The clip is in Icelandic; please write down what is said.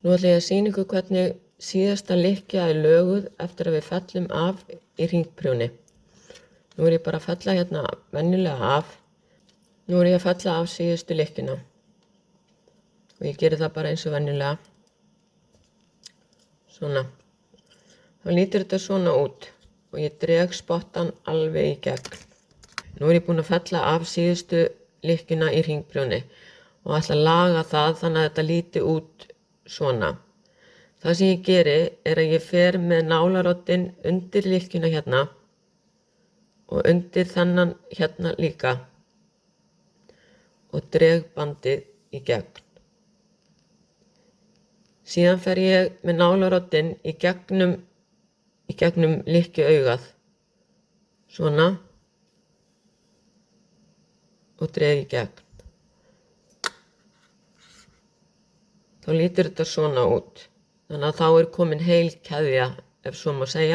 Nú ætla ég að sýna ykkur hvernig síðasta lykkja er löguð eftir að við fellum af í hringprjóni. Nú er ég bara að fella hérna venjulega af. Nú er ég að fella af síðustu lykkjuna. Og ég geri það bara eins og venjulega. Svona. Þá lítur þetta svona út og ég dreg spottan alveg í gegn. Nú er ég búin að fella af síðustu lykkjuna í hringprjóni og ætla að laga það þannig að þetta líti út svona. Það sem ég geri er að ég fer með nálaroddinn undir lykkjuna hérna og undir þennan hérna líka og dreg bandið í gegn. Síðan fer ég með nálaroddinn í gegnum lykkjuaugað, svona, og dreg í gegn. Þá lítur þetta svona út. Þannig að þá er komin heil keðja, ef svo má segja.